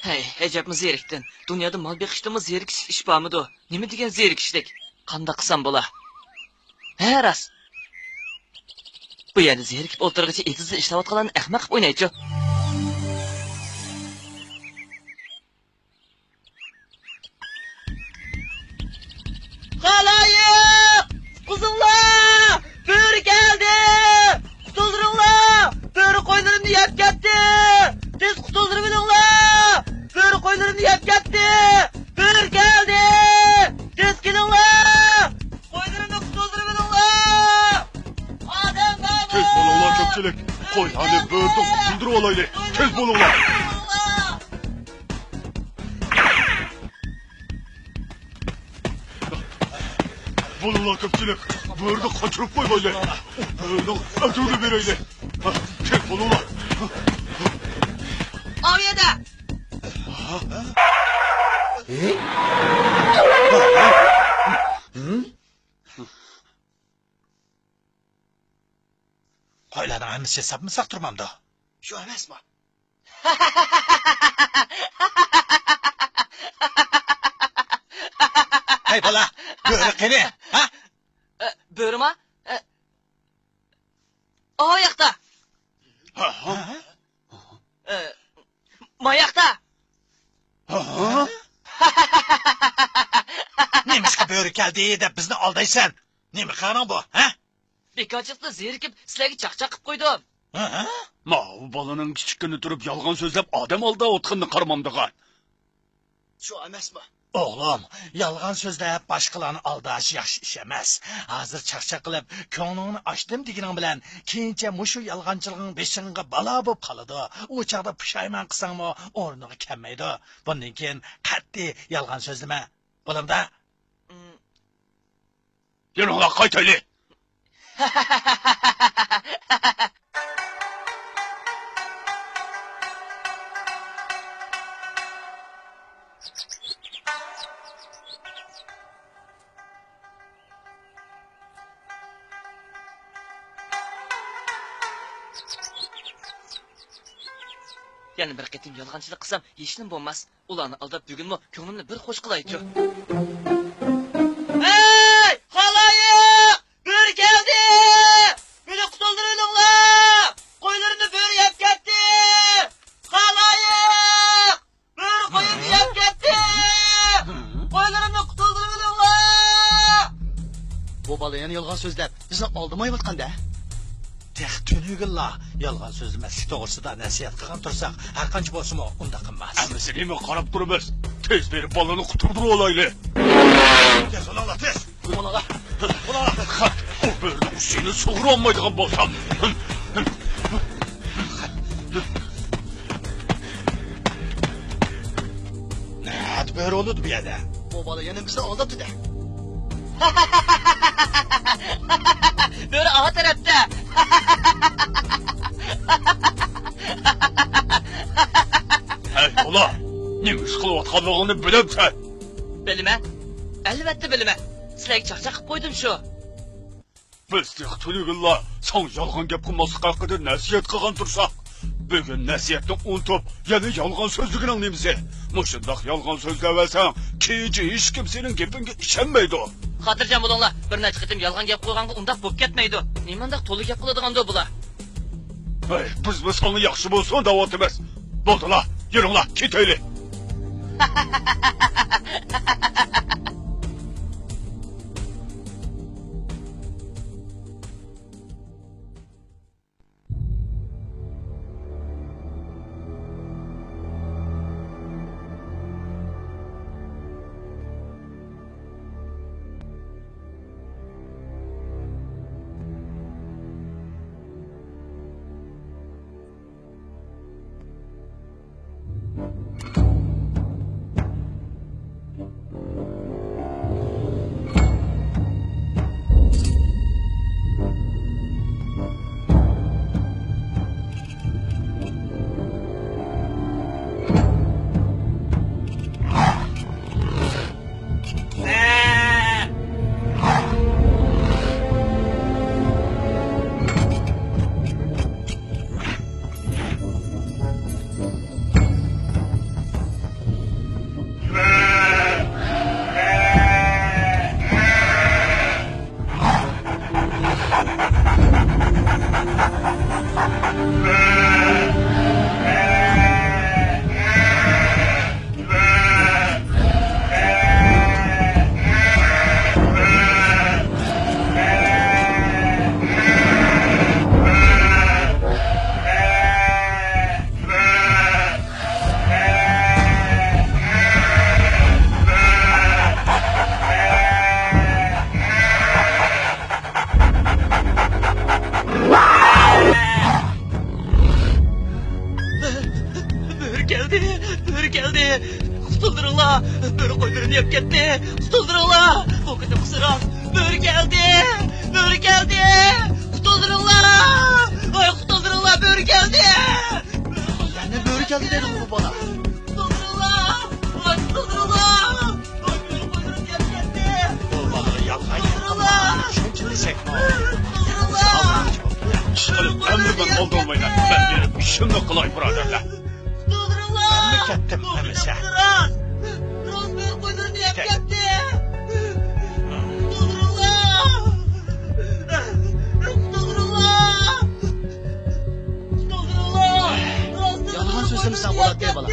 Hey, acabmı zeriktin. Dünyada mal bekiştimi zerikiş iş bağımıdı. Nemi degen zerikişlik? Qanda qısam bola? He, ras. Bu yerde zerikip o'ltirg'icha etizda ishlayotganlarni ahmaq qilib o'ynaychi. Xaloyiq! Quzullar! Bo'ri keldi! Qutuldiringlar! Bo'ri qo'ylarimni yeb ketdi! Tez qutuldirib olinglar! Bo'ri qo'ylarimni yeb ketdi! Bo'ri keldi! Tez kelinglar! Qo'ylarimni qutuldirib olinglar! Odam bor! Tez bo'linglar ko'pchilik. Qo'ylarni bo'rni qutuldirib olaylik. Tez bo'linglar. Bo'linglar ko'pchilik. Bo'rni qochirib qo'ymaylik. Bo'rni atuvni beraylik. Tez bo'linglar. Oyada! Qo'ylarni hammasi hesabmisak turmamda. Shu emasmi? Hey bola, bo'ri qani? Ha? Bo'rima? O yoqda. Moyoqda. Nemishqa bo'ri keldi deb bizni aldaysan? Nima qilganing bu, ha? Bekorchiqda zerikib sizlarga chaqchaq qilib qo'ydim. Ma, u bolaning kichikkini turib yolg'on so'zlab odam oldida o'tqinni qarmamdigan. Shu emasmi? O'g'lim, yolg'on so'zlab boshqalarni aldash yaxshi ish emas. Hozir chaqchaq qilib, ko'nglingni ochdim deganing bilan, keyincha mushu yolg'onchiliging beshingga balo bo'lib qoladi. U chaqda pushaymon qilsangmi, o'rniga kelmaydi. Bundan keyin qat'iy yolg'on so'zlama. Bo'limda? Yuringlar qaytaylik. Yana bir qatim yolg'onchilik qilsam, hechnim bo'lmas. Ularni aldab bugunmi ko'nglimni bir xo'sh qilaychi. Hey! Xaloyiq! Bo'ri keldi! Meni qutuldiringlar! Qo'ylarimni bo'ri yeb ketdi! Xaloyiq! Bo'ri qo'yimni yeb ketdi! Qo'ylarimni qutuldiringlar! Bu bola yana yolg'on so'zlab bizni oldimayotganda. Tex tunugillar yolg'on so'zlamaslik to'g'risida nasihat qilgan tursak, har qancha bo'lsa-mu unda qilmas. Hammasi nima qarab turibmiz? Tez berib bolani qutuldirib olaylik. Tez bo'linglar, tez. Bo'linglar. O bo'rni ushini sug'ura olmaydigan bo'lsam. Nat bo'ri o'ldi bu yerda. Bu bola yana bizni aldabdi-da. Bo'ri o tarafda. Hey, bola. Nima ish qilayotganligini bilamsan? Bilaman. Albatta bilaman. Sizlarga chaqchaq qilib qo'ydim shu. Biz textulugillar son yolg'on gap qilmaslik haqida nasihat qilgan tursak, bugun nasihatni unutib, yana yolg'on so'zligini anglaymiz. Mushundoq yolg'on so'zlavasang, keyinchi hech kim sening gapingga ishonmaydi. Xotirjam bo'linglar. Bir necha qatim yolg'on gap qo'yganga undaq bo'lib ketmaydi. Nimandaq to'liq gap qiladigan-da bular. Hey, biz soni yaxshi bo'lsin da'vat emas. Bo'ldilar, yuringlar, ketaylik. keldi. Qutuldiringlar. Bo'ri qo'ylarini yeb ketdi. Qutuldiringlar. Bu qitimisi rost. Bo'ri keldi. Bo'ri keldi. Qutuldiringlar. Voy qutuldiringlar, bo'ri keldi. Yana bo'ri keldi dedi bu bola. Qutuldiringlar. Voy qutuldiringlar. Voy bo'ri qo'ylarini yeb ketdi. Bu bolaga yolg'on gapirgan. Shuncha desakmi? ishqilib endi men oldamayman. Ben berib ishimni qilay birodarlar. Ben mi kettim demese? Rost bo'ri qo'ylarini yeb ketdi. Yolg'on so'zlamsan bo'ladi deb bola.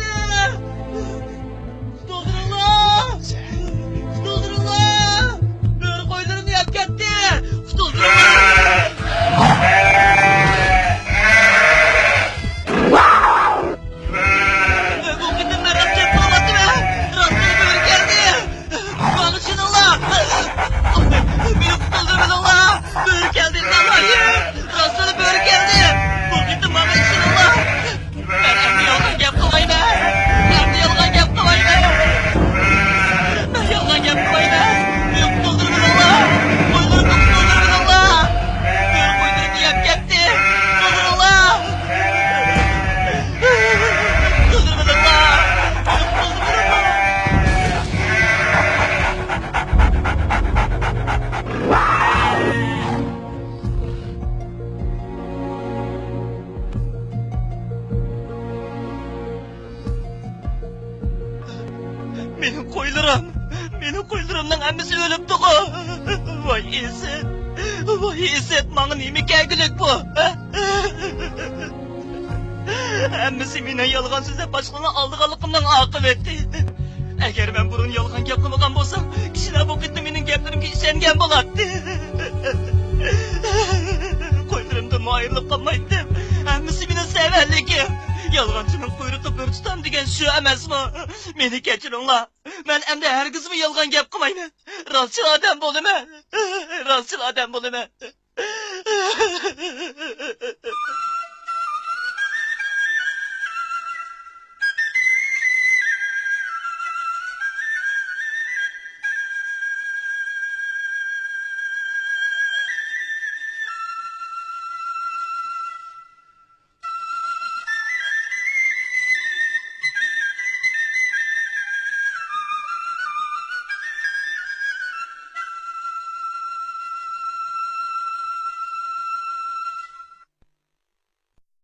Bo'ri qo'ylarini yeb ketdi. Bu qitim merak kep qo'yapti-mi? Rostdan bo'ri keldi. Bani chininglar. Meni qutuldiringlar. Bo'ri keldi, Allohim. Rostdan bo'ri keldi. Bu qitim mana chininglar. Men endi yolg'on gap qilmayman. Endi yolg'on gap qilmayman. Men yolg'on gap qilmayman. Meni qutuldiringlar. Qo'ylarimni qutuldiringlar. Bo'ri qo'ylarimni yeb ketdi. Qutuldiringlar. Qutuldiringlar. Meni qutuldiringlar. Mening qo'ylarimning hammasi o'libdi-ku. Voy Iset. Voy Iset, menga nima kelgulik bu? Hammasi mening yolg'on so'zlab boshqani oldiganligimning oqibati. Agar men burun yolg'on gapirmagan bo'lsam, kishilar bu qitim mening gaplarimga ishongan bo'ladi. Qo'ylarimda moyillik qilmaydim. Hammasi mening savalligim. Yolg'onchining quyruqi bir tutam degan shu emasmi? Meni kechiringlar. Men endi hargizmi yolg'on gap qilmayman. Rostchi odam bo'laman. Rostchi odam bo'laman.